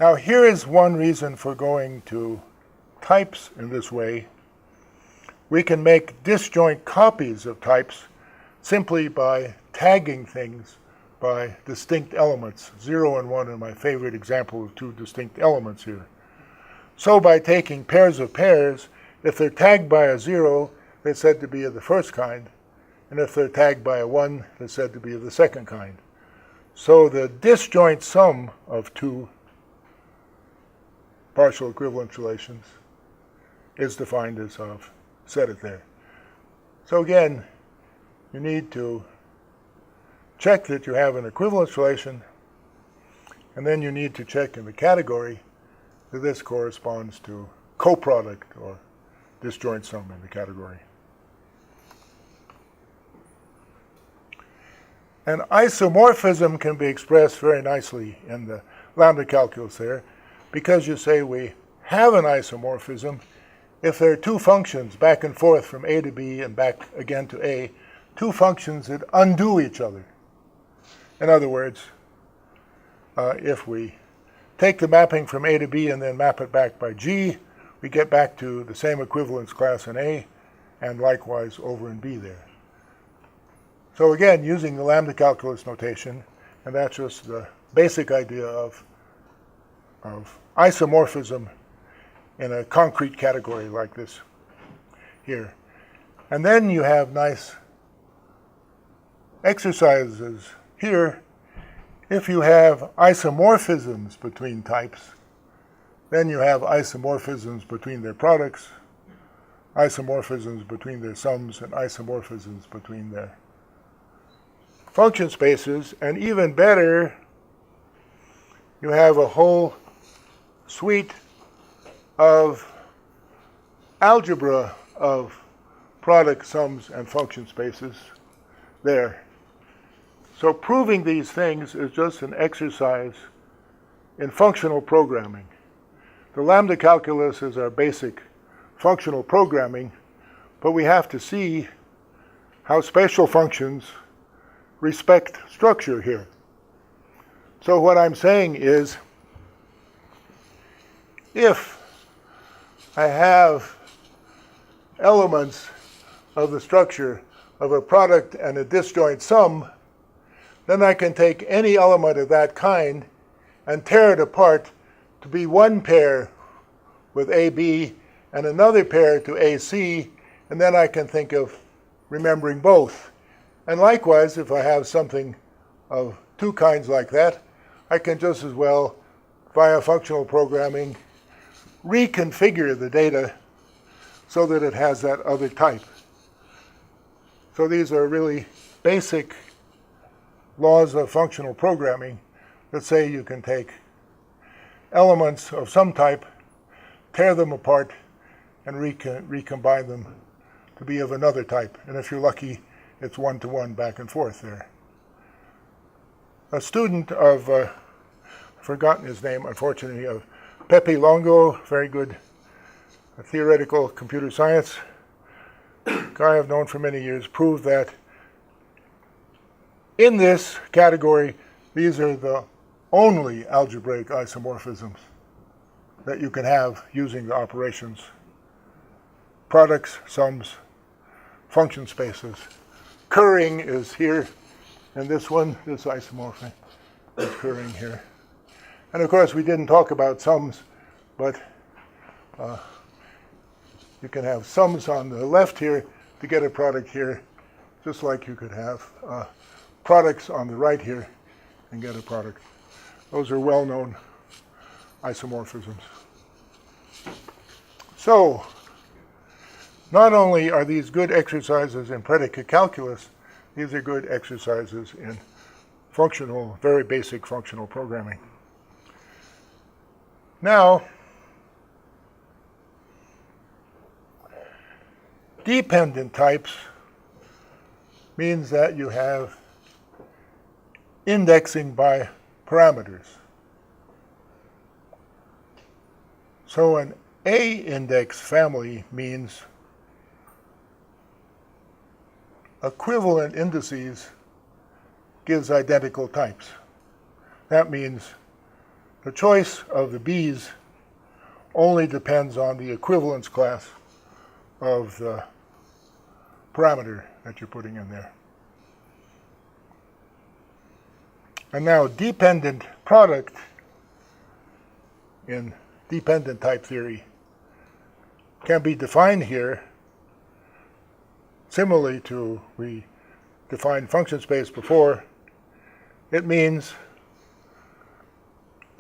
Now here is one reason for going to types in this way. We can make disjoint copies of types simply by tagging things by distinct elements. 0 and 1 are my favorite example of two distinct elements here. So by taking pairs of pairs, if they're tagged by a 0, they're said to be of the first kind, and if they're tagged by a 1, they're said to be of the second kind. So the disjoint sum of two partial equivalence relations is defined as I've said it there. So again, you need to check that you have an equivalence relation, and then you need to check in the category that this corresponds to coproduct or disjoint sum in the category. An isomorphism can be expressed very nicely in the lambda calculus there, because you say we have an isomorphism if there are two functions back and forth from A to B and back again to A, two functions that undo each other. In other words, if we take the mapping from A to B and then map it back by G, we get back to the same equivalence class in A, and likewise over in B there. So again, using the lambda calculus notation, and that's just the basic idea of isomorphism in a concrete category like this here. And then you have nice exercises here. If you have isomorphisms between types, then you have isomorphisms between their products, isomorphisms between their sums, and isomorphisms between their function spaces. And even better, you have a whole suite of algebra of product sums and function spaces there. So proving these things is just an exercise in functional programming. The lambda calculus is our basic functional programming, but we have to see how special functions respect structure here. So what I'm saying is, if I have elements of the structure of a product and a disjoint sum, then I can take any element of that kind and tear it apart to be one pair with AB and another pair to AC, and then I can think of remembering both. And likewise, if I have something of two kinds like that, I can just as well, via functional programming, reconfigure the data so that it has that other type. So these are really basic laws of functional programming that say you can take elements of some type, tear them apart, and recombine them to be of another type. And if you're lucky, it's one-to-one back and forth there. A student of, I've forgotten his name, unfortunately, of Pepe Longo, very good theoretical computer science guy I've known for many years, proved that in this category, these are the only algebraic isomorphisms that you can have using the operations: products, sums, function spaces. Curring is here, and this one, this isomorphism, is curring here. And of course, we didn't talk about sums, but you can have sums on the left here to get a product here, just like you could have products on the right here and get a product. Those are well-known isomorphisms. So, not only are these good exercises in predicate calculus, these are good exercises in functional, very basic functional programming. Now, dependent types means that you have indexing by parameters. So an A-index family means equivalent indices gives identical types. That means the choice of the b's only depends on the equivalence class of the parameter that you're putting in there. And now dependent product in dependent type theory can be defined here similarly to we defined function space before. It means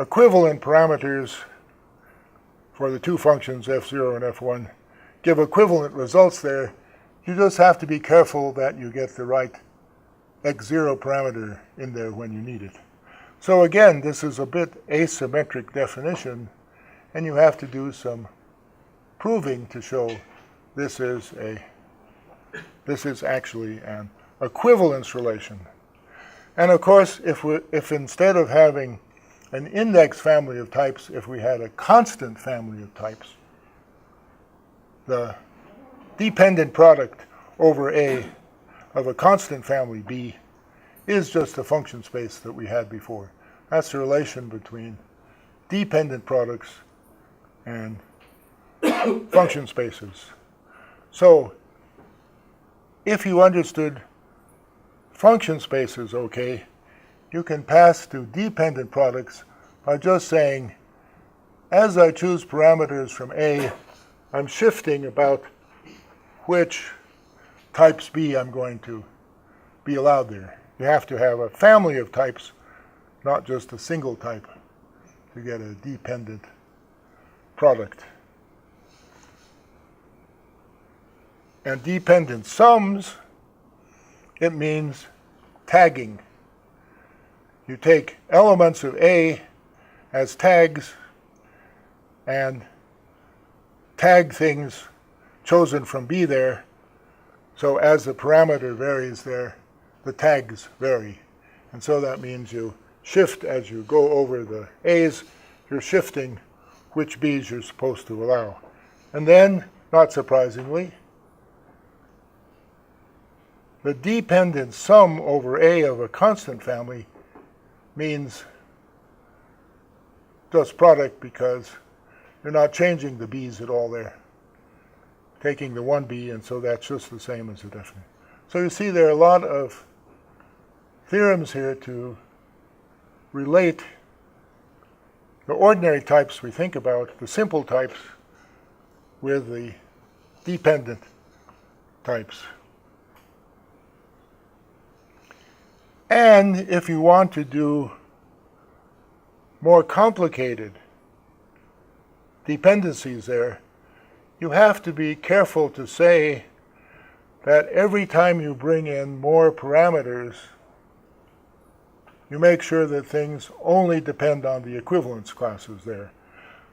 equivalent parameters for the two functions f0 and f1 give equivalent results there. You just have to be careful that you get the right x0 parameter in there when you need it. So again, this is a bit asymmetric definition, and you have to do some proving to show this is actually an equivalence relation. And of course, if instead of having an index family of types, if we had a constant family of types, the dependent product over A of a constant family B is just the function space that we had before. That's the relation between dependent products and function spaces. So if you understood function spaces okay, you can pass to dependent products by just saying, as I choose parameters from A, I'm shifting about which types B I'm going to be allowed there. You have to have a family of types, not just a single type, to get a dependent product. And dependent sums, it means tagging. You take elements of A as tags and tag things chosen from B there. So as the parameter varies there, the tags vary. And so that means you shift as you go over the A's, you're shifting which B's you're supposed to allow. And then, not surprisingly, the dependent sum over A of a constant family means just product because you're not changing the B's at all there. Taking the one B, and so that's just the same as the definite. So you see there are a lot of theorems here to relate the ordinary types we think about, the simple types, with the dependent types. And if you want to do more complicated dependencies there, you have to be careful to say that every time you bring in more parameters, you make sure that things only depend on the equivalence classes there.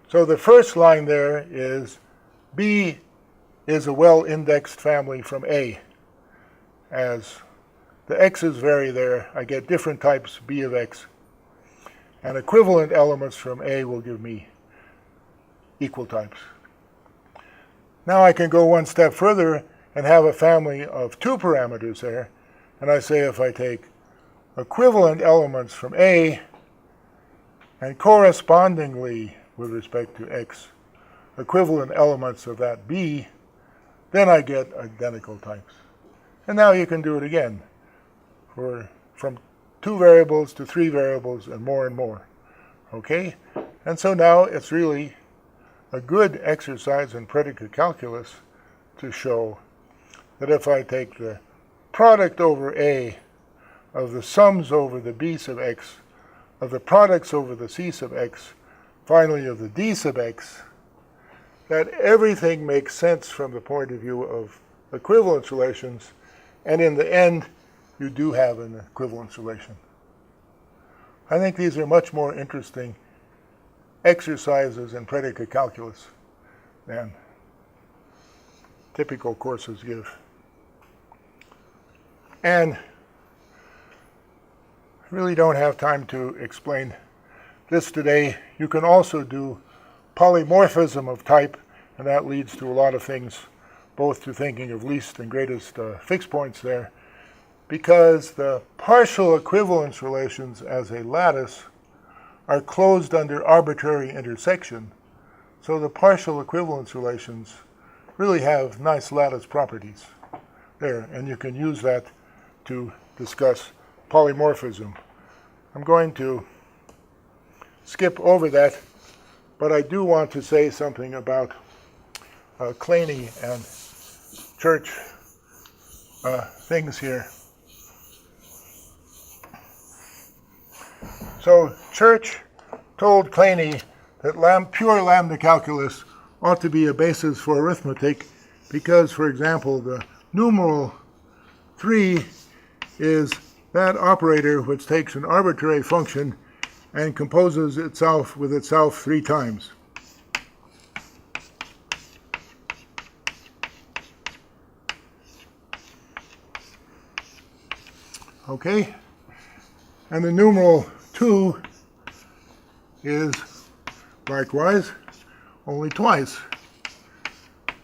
So the first line there is B is a well-indexed family from A. As the x's vary there, I get different types B of x. And equivalent elements from A will give me equal types. Now I can go one step further and have a family of two parameters there. And I say if I take equivalent elements from A and correspondingly with respect to x, equivalent elements of that B, then I get identical types. And now you can do it again from 2 variables to 3 variables and more. Okay? And so now it's really a good exercise in predicate calculus to show that if I take the product over A of the sums over the B sub x, of the products over the C sub x, finally of the D sub x, that everything makes sense from the point of view of equivalence relations, and in the end, you do have an equivalence relation. I think these are much more interesting exercises in predicate calculus than typical courses give. And I really don't have time to explain this today. You can also do polymorphism of type, and that leads to a lot of things, both to thinking of least and greatest fixed points there, because the partial equivalence relations as a lattice are closed under arbitrary intersection. So the partial equivalence relations really have nice lattice properties there, and you can use that to discuss polymorphism. I'm going to skip over that, but I do want to say something about Kleene and Church things here. So Church told Kleene that pure lambda calculus ought to be a basis for arithmetic because, for example, the numeral 3 is that operator which takes an arbitrary function and composes itself with itself 3 times. Okay? And the numeral 2 is likewise only twice.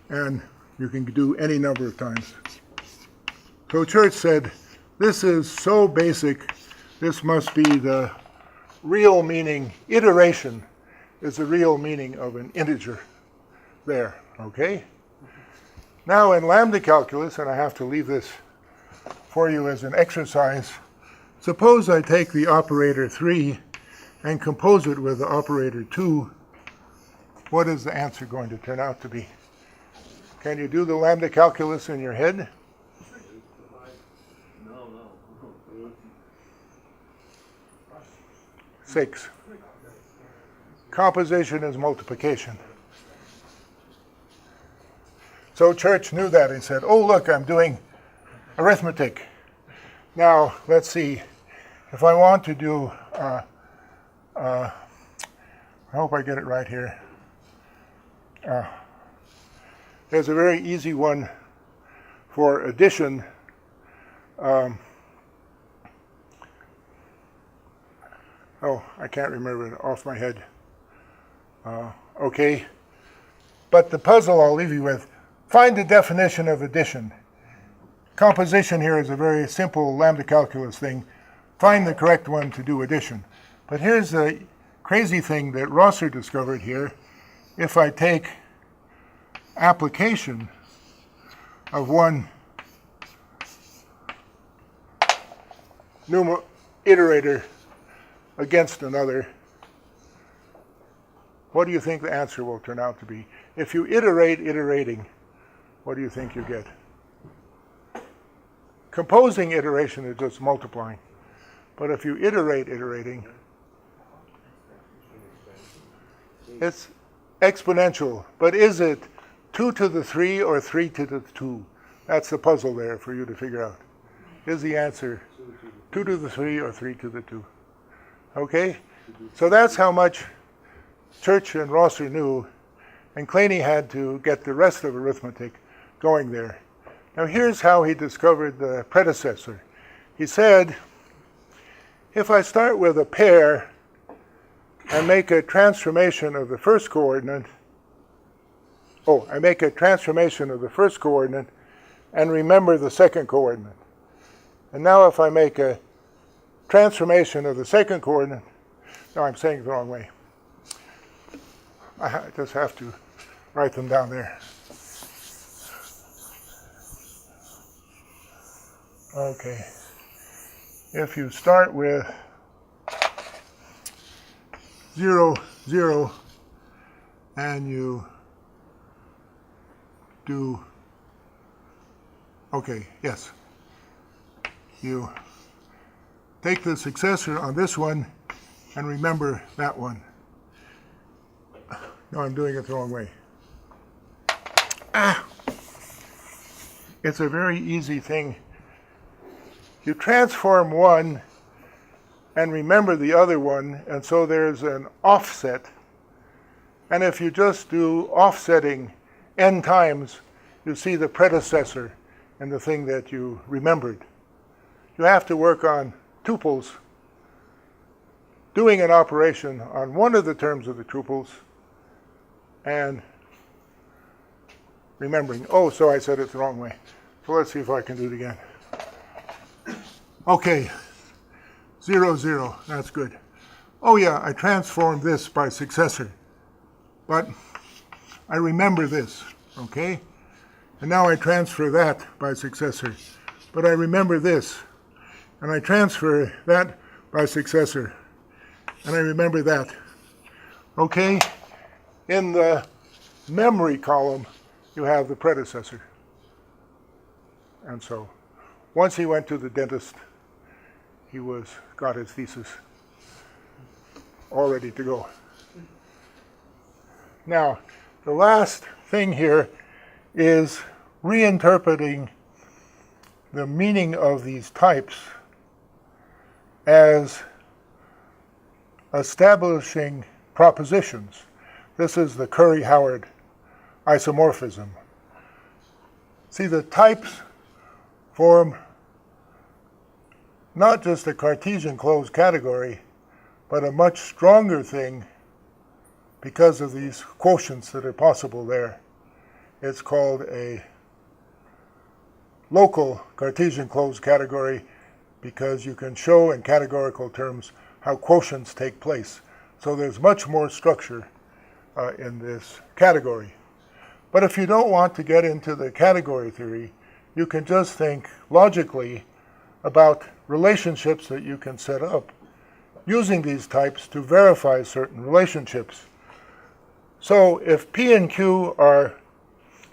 And you can do any number of times. So Church said, this is so basic, this must be the real meaning. Iteration is the real meaning of an integer there, okay? Now in lambda calculus, and I have to leave this for you as an exercise, suppose I take the operator 3 and compose it with the operator 2. What is the answer going to turn out to be? Can you do the lambda calculus in your head? No. 6. Composition is multiplication. So Church knew that. He said, oh, look, I'm doing arithmetic. Now, let's see. If I want to do, I hope I get it right here. There's a very easy one for addition. Oh, I can't remember it off my head. Okay. But the puzzle I'll leave you with, find the definition of addition. Composition here is a very simple lambda calculus thing. Find the correct one to do addition. But here's the crazy thing that Rosser discovered here. If I take application of one iterator against another, what do you think the answer will turn out to be? If you iterate iterating, what do you think you get? Composing iteration is just multiplying. But if you iterate iterating, it's exponential. But is it 2 to the 3 or 3 to the 2? That's the puzzle there for you to figure out. Is the answer 2 to the 3 or 3 to the 2? Okay? So that's how much Church and Rosser knew, and Kleene had to get the rest of arithmetic going there. Now here's how he discovered the predecessor. He said, if I start with a pair and make a transformation of the first coordinate, I make a transformation of the first coordinate and remember the second coordinate. And now if I make a transformation of the second coordinate, no, I'm saying it the wrong way. I just have to write them down there. Okay. If you start with 0, 0, and you do, yes. You take the successor on this one and remember that one. No, I'm doing it the wrong way. It's a very easy thing. You transform one and remember the other one, and so there's an offset. And if you just do offsetting n times, you see the predecessor in the thing that you remembered. You have to work on tuples, doing an operation on one of the terms of the tuples, and remembering, so I said it the wrong way. So let's see if I can do it again. Okay, 0, 0, that's good. oh yeah, I transformed this by successor, but I remember this, okay? And now I transfer that by successor, but I remember this, and I transfer that by successor, and I remember that, okay? In the memory column, you have the predecessor. And so, once he went to the dentist, he got his thesis all ready to go. Now, the last thing here is reinterpreting the meaning of these types as establishing propositions. This is the Curry-Howard isomorphism. See, the types form not just a Cartesian closed category, but a much stronger thing because of these quotients that are possible there. It's called a local Cartesian closed category because you can show in categorical terms how quotients take place. So there's much more structure in this category. But if you don't want to get into the category theory, you can just think logically about relationships that you can set up using these types to verify certain relationships. So if P and Q are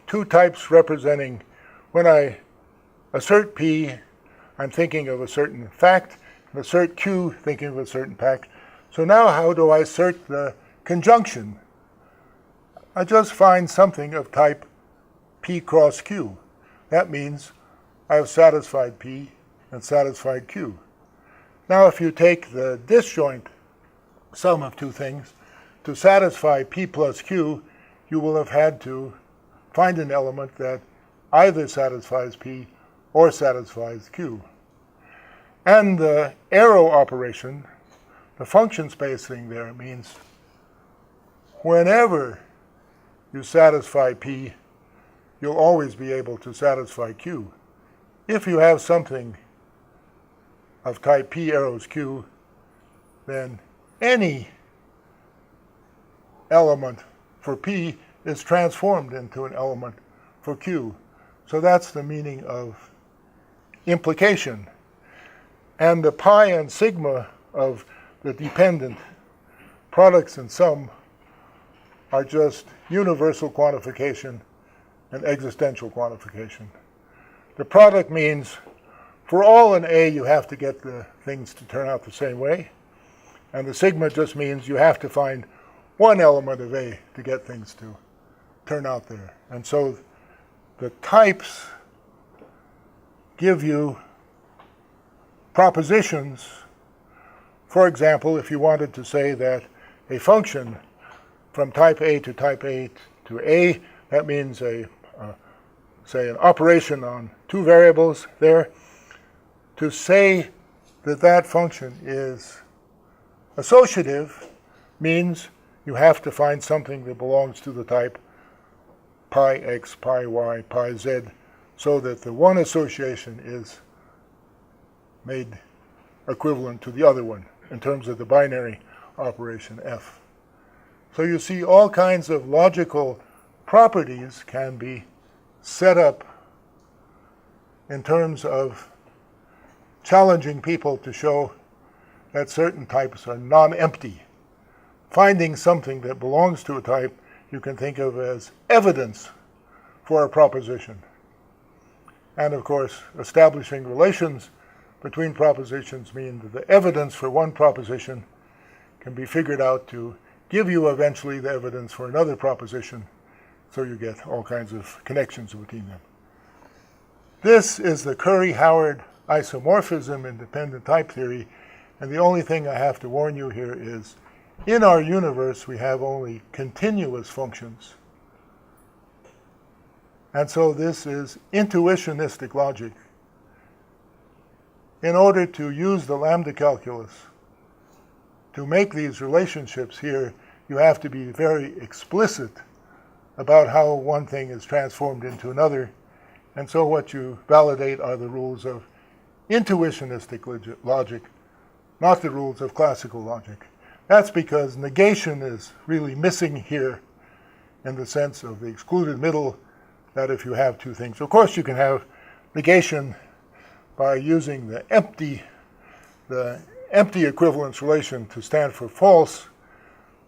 two types representing, when I assert P, I'm thinking of a certain fact, and assert Q, thinking of a certain fact. So now how do I assert the conjunction? I just find something of type P cross Q. That means I have satisfied P and satisfied Q. Now if you take the disjoint sum of two things, to satisfy P plus Q, you will have had to find an element that either satisfies P or satisfies Q. And the arrow operation, the function space thing there, means whenever you satisfy P, you'll always be able to satisfy Q. If you have something of type P arrows Q, then any element for P is transformed into an element for Q. So that's the meaning of implication. And the pi and sigma of the dependent products and sum are just universal quantification and existential quantification. The product means for all in A, you have to get the things to turn out the same way. And the sigma just means you have to find one element of A to get things to turn out there. And so the types give you propositions. For example, if you wanted to say that a function from type A to type A to A, that means say an operation on two variables there. To say that that function is associative means you have to find something that belongs to the type pi x, pi y, pi z, so that the one association is made equivalent to the other one in terms of the binary operation f. So you see all kinds of logical properties can be set up in terms of challenging people to show that certain types are non-empty. Finding something that belongs to a type you can think of as evidence for a proposition. And of course, establishing relations between propositions mean that the evidence for one proposition can be figured out to give you eventually the evidence for another proposition, so you get all kinds of connections between them. This is the Curry-Howard isomorphism in dependent type theory, and the only thing I have to warn you here is in our universe we have only continuous functions. And so this is intuitionistic logic. In order to use the lambda calculus to make these relationships here, you have to be very explicit about how one thing is transformed into another. And so what you validate are the rules of intuitionistic logic, not the rules of classical logic. That's because negation is really missing here in the sense of the excluded middle, that if you have two things. Of course, you can have negation by using the empty equivalence relation to stand for false,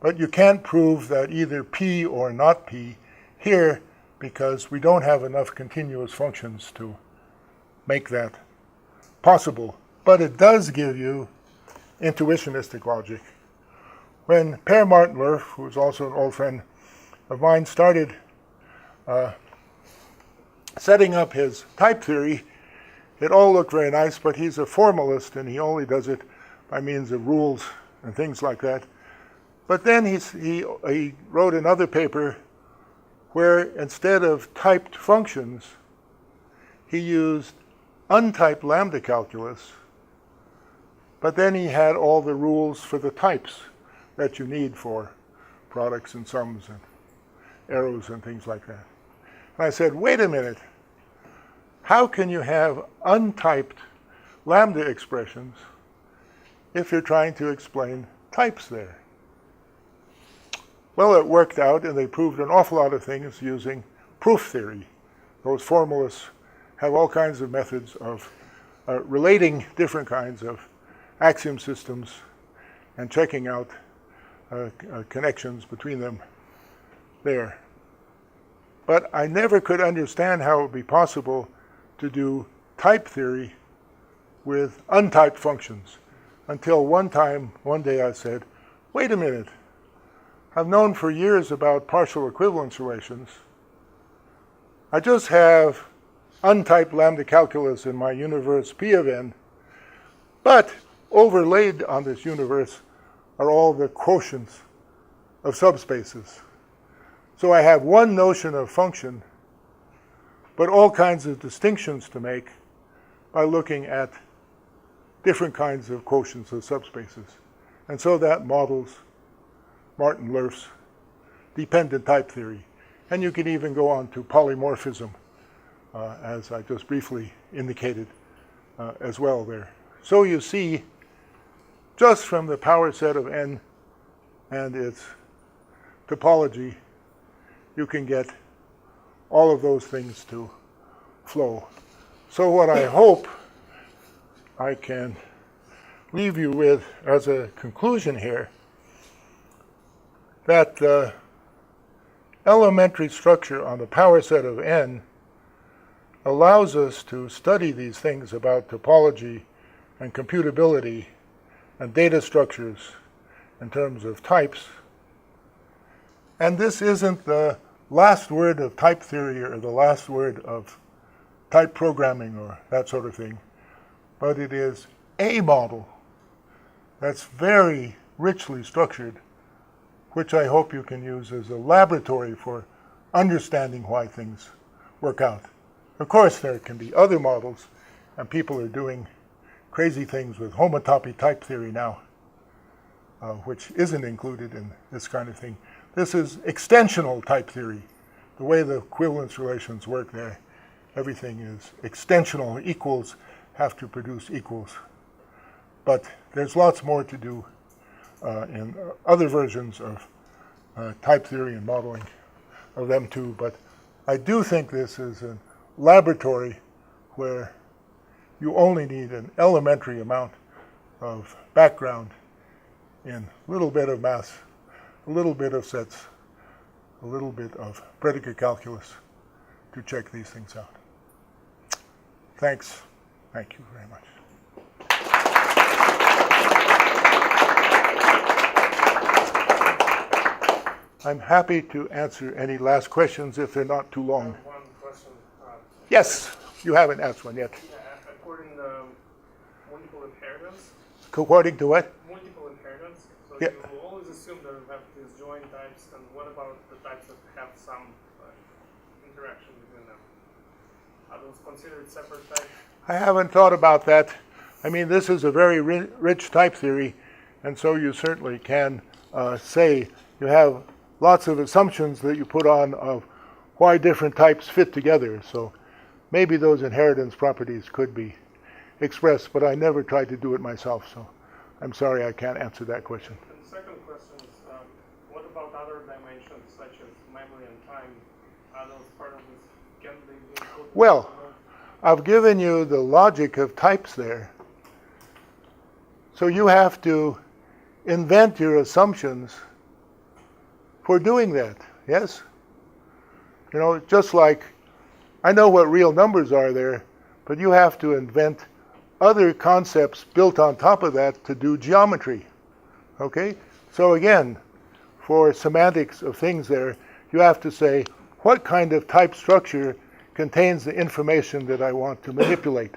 but you can't prove that either P or not P here because we don't have enough continuous functions to make that possible. But it does give you intuitionistic logic. When Per Martin Lerf, who is also an old friend of mine, started setting up his type theory, it all looked very nice, but he's a formalist and he only does it by means of rules and things like that. But then he wrote another paper where instead of typed functions, he used untyped lambda calculus, but then he had all the rules for the types that you need for products and sums and arrows and things like that. And I said, wait a minute, how can you have untyped lambda expressions if you're trying to explain types there? Well, it worked out, and they proved an awful lot of things using proof theory. Those formalists have all kinds of methods of relating different kinds of axiom systems and checking out connections between them there. But I never could understand how it would be possible to do type theory with untyped functions until one day I said, wait a minute, I've known for years about partial equivalence relations. I just have untyped lambda calculus in my universe P of n, but overlaid on this universe are all the quotients of subspaces. So I have one notion of function, but all kinds of distinctions to make by looking at different kinds of quotients of subspaces. And so that models Martin Lerf's dependent type theory. And you can even go on to polymorphism, as I just briefly indicated as well there. So you see, just from the power set of n and its topology, you can get all of those things to flow. So what I hope I can leave you with as a conclusion here, that the elementary structure on the power set of n allows us to study these things about topology and computability and data structures in terms of types. And this isn't the last word of type theory or the last word of type programming or that sort of thing, but it is a model that's very richly structured, which I hope you can use as a laboratory for understanding why things work out. Of course, there can be other models, and people are doing crazy things with homotopy type theory now, which isn't included in this kind of thing. This is extensional type theory. The way the equivalence relations work there, everything is extensional. Equals have to produce equals. But there's lots more to do in other versions of type theory and modeling of them too. But I do think this is a laboratory where you only need an elementary amount of background in a little bit of math, a little bit of sets, a little bit of predicate calculus to check these things out. Thanks. Thank you very much. I'm happy to answer any last questions if they're not too long. One question. Yes, you haven't asked one yet. According to multiple inheritance. According to what? Multiple inheritance. So Yeah. you always assume that we have these joint types, and what about the types that have some interaction between them? Are those considered separate types? I haven't thought about that. I mean, this is a very rich type theory, and so you certainly can say you have lots of assumptions that you put on of why different types fit together. So maybe those inheritance properties could be expressed, but I never tried to do it myself, so I'm sorry I can't answer that question. And the second other dimensions such as memory and time, are those part of this? Can they be included? Well, I've given you the logic of types there. So you have to invent your assumptions for doing that, yes? You know, just like I know what real numbers are there, but you have to invent other concepts built on top of that to do geometry, okay? So again, for semantics of things there, you have to say, what kind of type structure contains the information that I want to manipulate?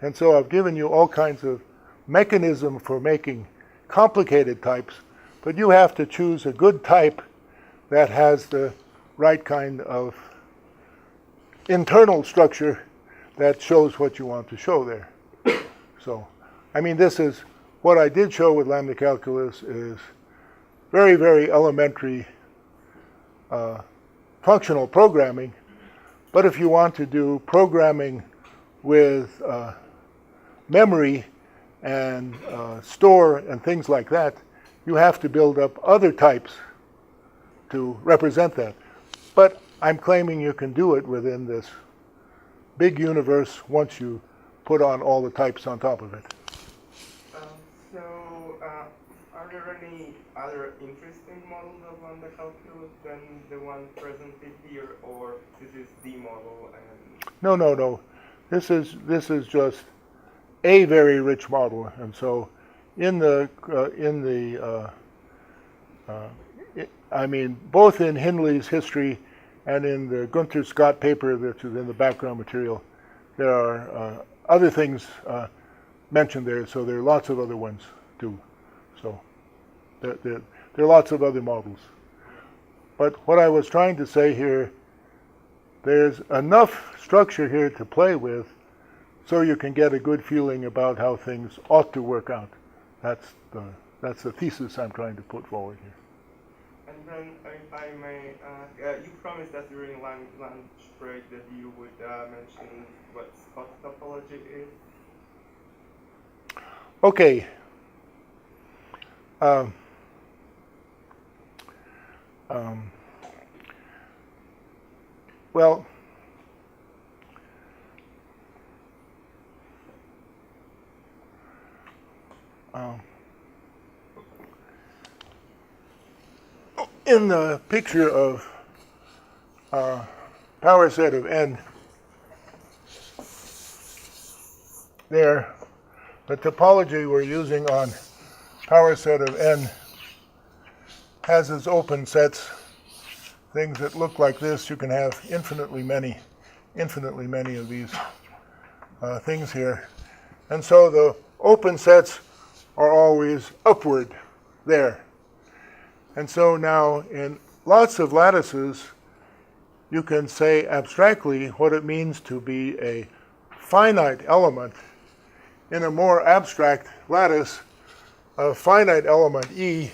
And so I've given you all kinds of mechanism for making complicated types, but you have to choose a good type that has the right kind of internal structure that shows what you want to show there. So, I mean, this is what I did show with lambda-calculus is very, very elementary functional programming. But if you want to do programming with memory and store and things like that, you have to build up other types to represent that. But I'm claiming you can do it within this big universe once you put on all the types on top of it. Are there any other interesting models of lambda-calculus than the one presented here, or this is the model? And No. This is just a very rich model, and so I mean, both in Hindley's history and in the Gunther Scott paper that is in the background material, there are other things mentioned there, so there are lots of other ones too. So there are lots of other models. But what I was trying to say here, there's enough structure here to play with so you can get a good feeling about how things ought to work out. That's the thesis I'm trying to put forward here. And then, if I may, you promised that during lunch break that you would mention what Scott topology is. Okay. Well, in the picture of power set of n, there, the topology we're using on power set of n has its open sets, things that look like this. You can have infinitely many of these things here. And so the open sets are always upward there. And so now in lots of lattices, you can say abstractly what it means to be a finite element. In a more abstract lattice, a finite element E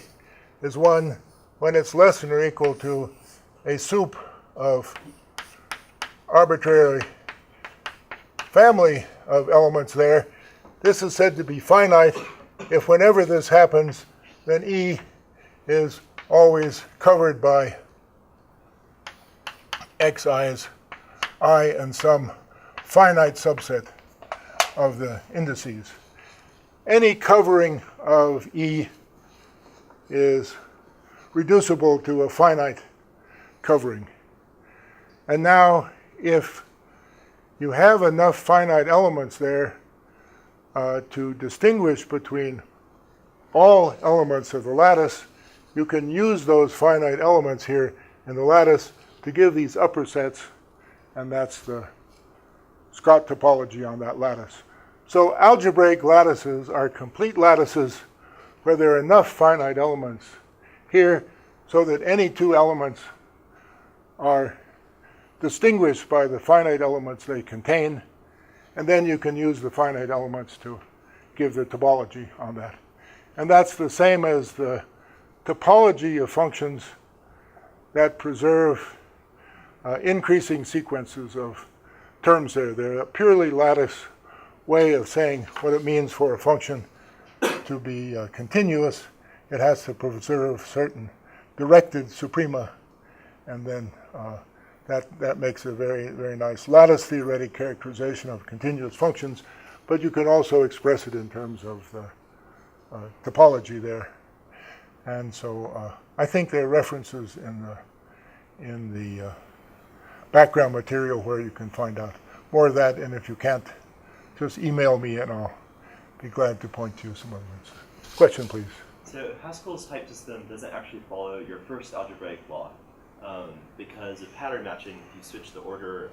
is one when it's less than or equal to a soup of arbitrary family of elements there. This is said to be finite if whenever this happens, then E is always covered by xi's I and some finite subset of the indices. Any covering of E is reducible to a finite covering. And now, if you have enough finite elements there to distinguish between all elements of the lattice, you can use those finite elements here in the lattice to give these upper sets, and that's the Scott topology on that lattice. So algebraic lattices are complete lattices where there are enough finite elements here so that any two elements are distinguished by the finite elements they contain, and then you can use the finite elements to give the topology on that. And that's the same as the topology of functions that preserve increasing sequences of terms there. They're a purely lattice way of saying what it means for a function to be continuous. It has to preserve certain directed suprema, and then that makes a very, very nice lattice theoretic characterization of continuous functions, but you can also express it in terms of the topology there. And so I think there are references in the background material where you can find out more of that, and if you can't, just email me and I'll be glad to point to some other ones. Question, please. So Haskell's type system doesn't actually follow your first algebraic law, because of pattern matching, if you switch the order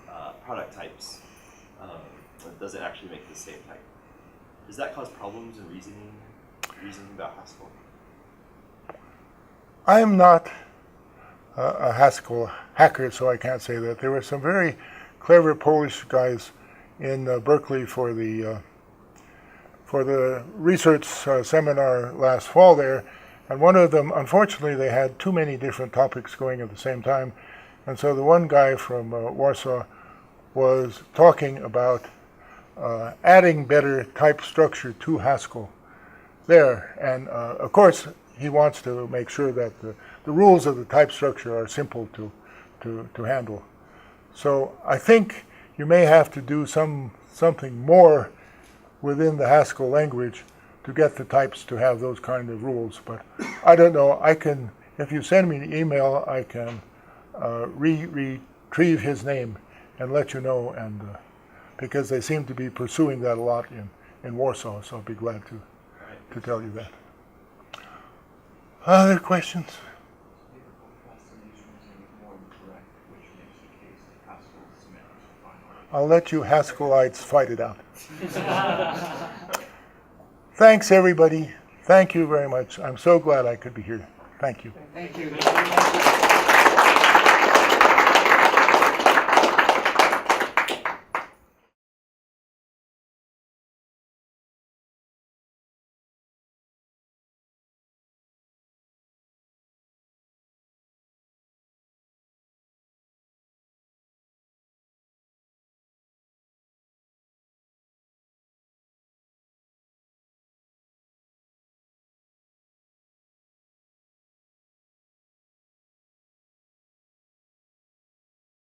of product types, it doesn't actually make the same type. Does that cause problems in reasoning about Haskell? I am not a Haskell hacker, so I can't say that. There were some very clever Polish guys in Berkeley for the research seminar last fall there, and one of them, unfortunately, they had too many different topics going at the same time, and so the one guy from Warsaw was talking about adding better type structure to Haskell there, and of course he wants to make sure that the rules of the type structure are simple to handle. So I think you may have to do something more within the Haskell language to get the types to have those kind of rules. But I don't know. I can, if you send me an email, I can retrieve his name and let you know. And because they seem to be pursuing that a lot in Warsaw, so I'll be glad to tell you that. Other questions? I'll let you Haskellites fight it out. Thanks, everybody. Thank you very much. I'm so glad I could be here. Thank you. Thank you.